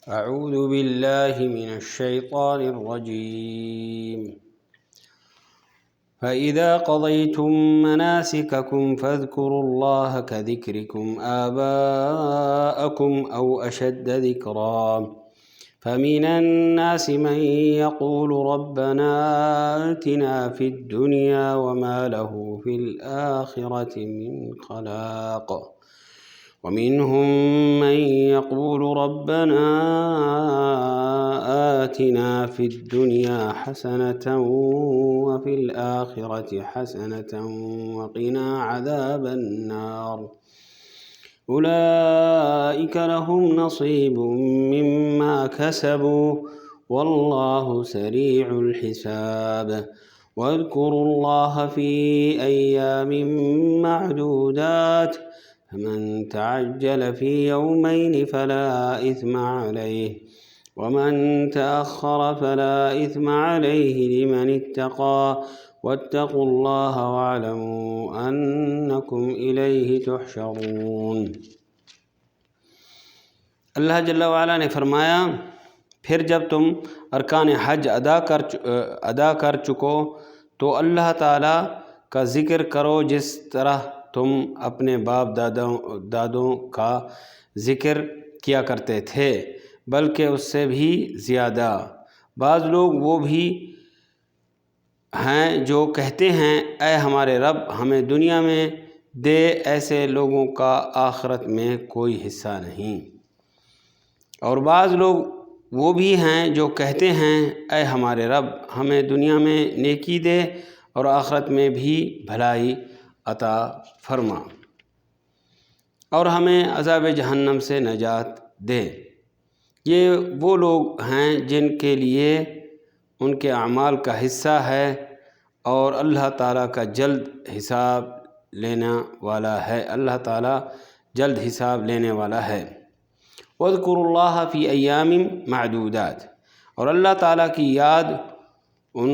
أعوذ بالله من الشيطان الرجيم فإذا قضيتم مناسككم فاذكروا الله كذكركم آباءكم أو أشد ذكرا فمن الناس من يقول ربنا آتنا في الدنيا وما له في الآخرة من خلاق ومنهم من يقول ربنا آتنا في الدنيا حسنة وفي الآخرة حسنة وقنا عذاب النار أولئك لهم نصيب مما كسبوا والله سريع الحساب واذكروا الله في أيام معدودات فمن تعجل في يومين فلا إثم عليه ومن تأخر فلا إثم عليه لمن اتقى واتقوا الله واعلموا أنكم إليه تحشرون۔ اللہ جل وعلا نے فرمایا پھر جب تم ارکان حج ادا کر چکو تو اللہ تعالیٰ کا ذکر کرو جس طرح تم اپنے باپ دادوں کا ذکر کیا کرتے تھے بلکہ اس سے بھی زیادہ۔ بعض لوگ وہ بھی ہیں جو کہتے ہیں اے ہمارے رب ہمیں دنیا میں دے، ایسے لوگوں کا آخرت میں کوئی حصہ نہیں۔ اور بعض لوگ وہ بھی ہیں جو کہتے ہیں اے ہمارے رب ہمیں دنیا میں نیکی دے اور آخرت میں بھی بھلائی عطا فرما اور ہمیں عذاب جہنم سے نجات دے۔ یہ وہ لوگ ہیں جن کے لیے ان کے اعمال کا حصہ ہے اور اللہ تعالیٰ کا جلد حساب لینے والا ہے۔ اللہ تعالیٰ جلد حساب لینے والا ہے۔ وَاذْكُرُوا اللَّهَ فِي أَيَّامٍ مَعْدُودَاتٍ، اور اللہ تعالیٰ کی یاد ان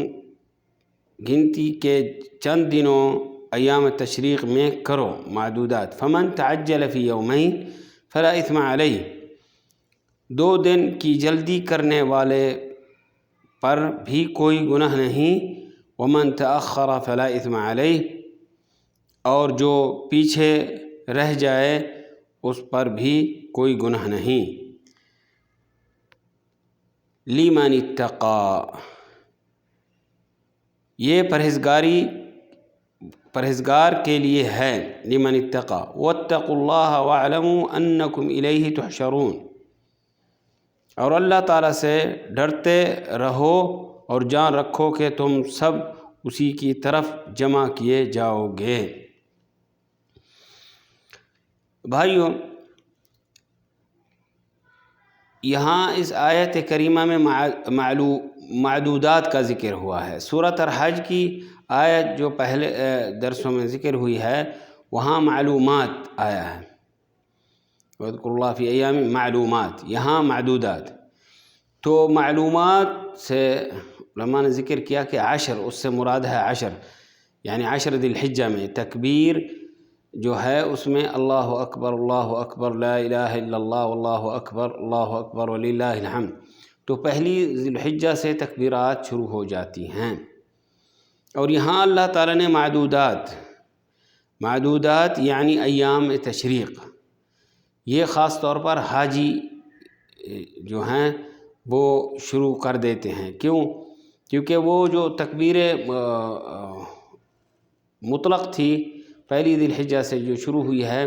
گنتی کے چند دنوں ایام تشریق میں کرو، معدودات۔ فمن تعجل فی یومین فلا اثم علیہ، 2 دن کی جلدی کرنے والے پر بھی کوئی گناہ نہیں۔ ومن تأخر فلا اثم علیہ، اور جو پیچھے رہ جائے اس پر بھی کوئی گناہ نہیں۔ لمن اتقى، یہ پرہیزگار کے لیے ہے۔ لمن اتقى واتقوا اللہ واعلموا انکم الیہ تحشرون، اور اللہ تعالیٰ سے ڈرتے رہو اور جان رکھو کہ تم سب اسی کی طرف جمع کیے جاؤ گے۔ بھائیو، یہاں اس آیت کریمہ میں معدودات کا ذکر ہوا ہے۔ سورۃ الحج کی آیت جو پہلے درسوں میں ذکر ہوئی ہے وہاں معلومات آیا ہے، وَاذْكُرُوا اللَّهَ فِي أَيَّامٍ معلومات، یہاں معدودات۔ تو معلومات سے علماء نے ذکر کیا کہ 10، اس سے مراد ہے 10، یعنی 10 ذی الحجہ میں تکبیر جو ہے اس میں اللہ اکبر لا الہ الا اللہ اللہ اکبر وللہ الحمد، تو پہلی ذی الحجہ سے تکبیرات شروع ہو جاتی ہیں۔ اور یہاں اللہ تعالیٰ نے معدودات یعنی ایام تشریق، یہ خاص طور پر حاجی جو ہیں وہ شروع کر دیتے ہیں۔ کیونکہ وہ جو تکبیر مطلق تھی پہلی ذی الحجہ سے جو شروع ہوئی ہے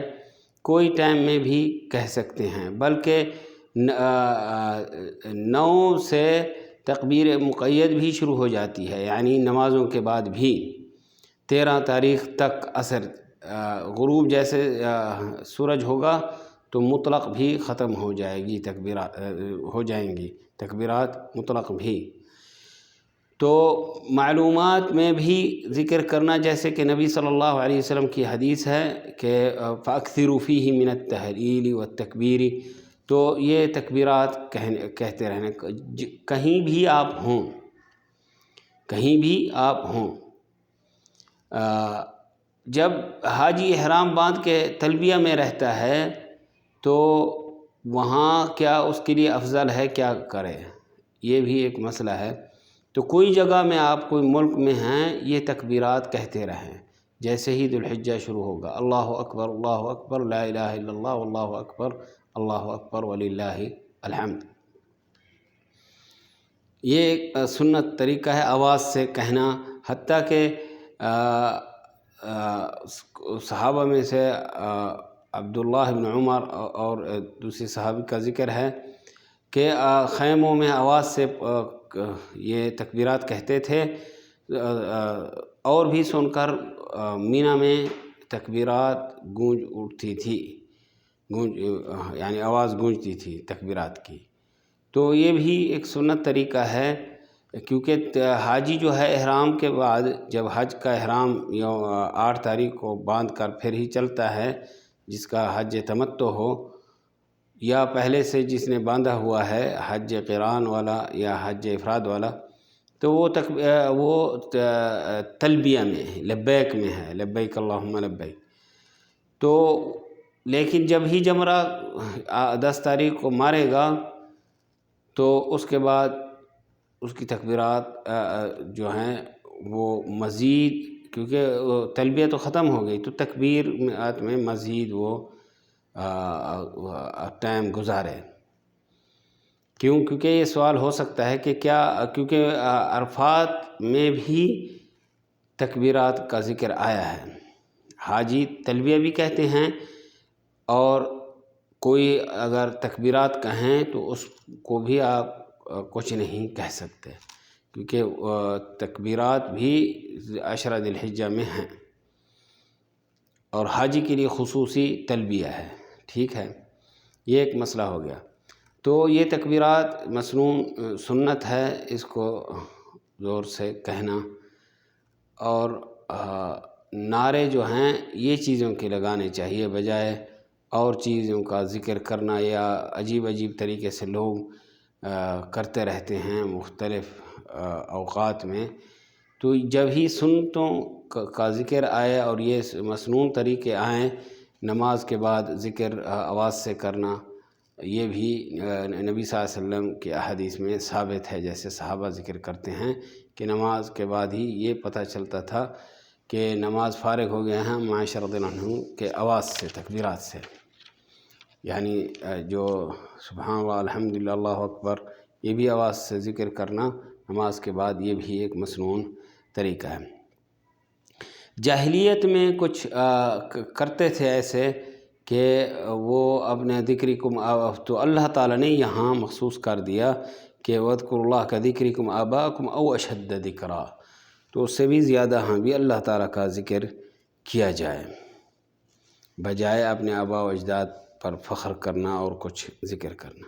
کوئی ٹائم میں بھی کہہ سکتے ہیں، بلکہ 9 سے تکبیر مقید بھی شروع ہو جاتی ہے، یعنی نمازوں کے بعد بھی 13 تاریخ تک عصر غروب جیسے سورج ہوگا تو مطلق بھی ختم ہو جائے گی، ہو جائیں گی تکبیرات مطلق بھی۔ تو معلومات میں بھی ذکر کرنا، جیسے کہ نبی صلی اللہ علیہ وسلم کی حدیث ہے کہ فَأَكْثِرُوا فِيهِ مِنَ التَّهْلِيلِ وَالتَّكْبِيرِ، تو یہ تکبیرات کہتے رہنے، کہیں بھی آپ ہوں۔ جب حاجی احرام باندھ کے تلبیہ میں رہتا ہے تو وہاں کیا اس کے لیے افضل ہے کیا کرے، یہ بھی ایک مسئلہ ہے۔ تو کوئی جگہ میں آپ کوئی ملک میں ہیں، یہ تکبیرات کہتے رہیں، جیسے ہی ذو الحجہ شروع ہوگا، اللہ اکبر لا الہ الا اللہ اللہ اکبر وللہ الحمد۔ یہ ایک سنت طریقہ ہے آواز سے کہنا، حتیٰ کہ صحابہ میں سے عبداللہ بن عمر اور دوسری صحابی کا ذکر ہے کہ خیموں میں آواز سے یہ تکبیرات کہتے تھے، اور بھی سن کر مینا میں تکبیرات گونج اٹھتی تھی، یعنی آواز گونجتی تھی تکبیرات کی۔ تو یہ بھی ایک سنت طریقہ ہے، کیونکہ حاجی جو ہے احرام کے بعد جب حج کا احرام 8 تاریخ کو باندھ کر پھر ہی چلتا ہے، جس کا حج تمتع ہو یا پہلے سے جس نے باندھا ہوا ہے حج قران والا یا حج افراد والا، تو وہ تلبیہ میں ہے، لبیک میں ہے، لبیک اللہم لبیک۔ تو لیکن جب ہی جمرہ 10 تاریخ کو مارے گا تو اس کے بعد اس کی تکبیرات جو ہیں وہ مزید، کیونکہ تلبیہ تو ختم ہو گئی، تو تکبیرات میں مزید وہ ٹائم گزارے۔ کیونکہ یہ سوال ہو سکتا ہے کہ کیا، کیونکہ عرفات میں بھی تکبیرات کا ذکر آیا ہے، حاجی تلبیہ بھی کہتے ہیں، اور کوئی اگر تکبیرات کہیں تو اس کو بھی آپ کچھ نہیں کہہ سکتے، کیونکہ تکبیرات بھی 10 ذی الحجہ میں ہیں، اور حاجی کے لیے خصوصی تلبیہ ہے۔ ٹھیک ہے، یہ ایک مسئلہ ہو گیا۔ تو یہ تکبیرات مسنون سنت ہے، اس کو زور سے کہنا، اور نعرے جو ہیں یہ چیزوں کے لگانے چاہیے، بجائے اور چیزوں کا ذکر کرنا، یا عجیب طریقے سے لوگ کرتے رہتے ہیں مختلف اوقات میں۔ تو جب ہی سنتوں کا ذکر آئے اور یہ مسنون طریقے آئیں، نماز کے بعد ذکر آواز سے کرنا، یہ بھی نبی صلی اللہ علیہ وسلم کی احادیث میں ثابت ہے، جیسے صحابہ ذکر کرتے ہیں کہ نماز کے بعد ہی یہ پتہ چلتا تھا کہ نماز فارغ ہو گئے ہیں، معاشر رضی اللہ عنہ کے آواز سے، تکبیرات سے، یعنی جو سبحان اللہ الحمدللہ اللہ اکبر، یہ بھی آواز سے ذکر کرنا نماز کے بعد، یہ بھی ایک مسنون طریقہ ہے۔ جاہلیت میں کچھ کرتے تھے ایسے کہ وہ اپنے ذکرکم، تو اللہ تعالیٰ نے یہاں مخصوص کر دیا کہ وَاذْكُرُوا اللَّهَ كَذِكْرِكُمْ آبَاءَكُمْ أَوْ أَشَدَّ ذِكْرًا، تو اس سے بھی زیادہ ہاں بھی اللہ تعالیٰ کا ذکر کیا جائے، بجائے اپنے آباء و اجداد پر فخر کرنا اور کچھ ذکر کرنا۔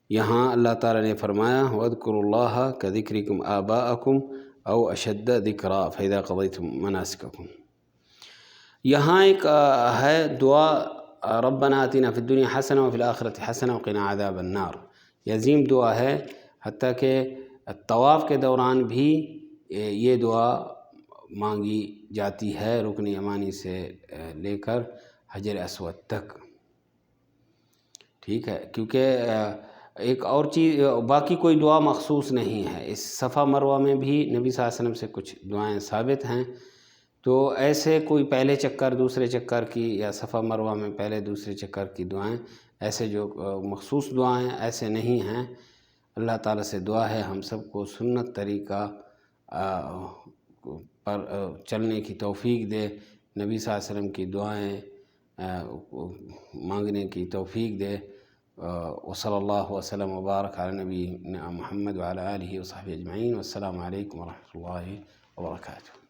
یہاں اللہ تعالیٰ نے فرمایا وَاذْكُرُوا اللَّهَ كَذِكْرِكُمْ آبَاءَكُمْ أَوْ أَشَدَّ ذِكْرًا فَإِذَا قَضَيْتُم مَنَاسِكَكُمْ۔ یہاں ایک ہے دعا ربنا آتنا فی الدنیا حسنہ وفی الآخرۃ حسنہ وقنا عذاب النار، یہ عظیم دعا ہے، حتیٰ کہ طواف کے دوران بھی یہ دعا مانگی جاتی ہے، رکن یمانی سے لے کر حجر اسود تک۔ ٹھیک ہے، کیونکہ ایک اور چیز، باقی کوئی دعا مخصوص نہیں ہے، اس صفا مروہ میں بھی نبی صلی اللہ علیہ وسلم سے کچھ دعائیں ثابت ہیں، تو ایسے کوئی پہلے چکر دوسرے چکر کی، یا صفا مروہ میں پہلے دوسرے چکر کی دعائیں، ایسے جو مخصوص دعائیں ایسے نہیں ہیں۔ اللہ تعالیٰ سے دعا ہے ہم سب کو سنت طریقہ پر چلنے کی توفیق دے، نبی صلی اللہ علیہ وسلم کی دعائیں مانگنے کی توفیق دے۔ وصلی اللہ وسلم وبارک علی نبینا محمد وعلی آلہ وصحبہ اجمعین، والسلام علیکم ورحمۃ اللہ وبرکاتہ۔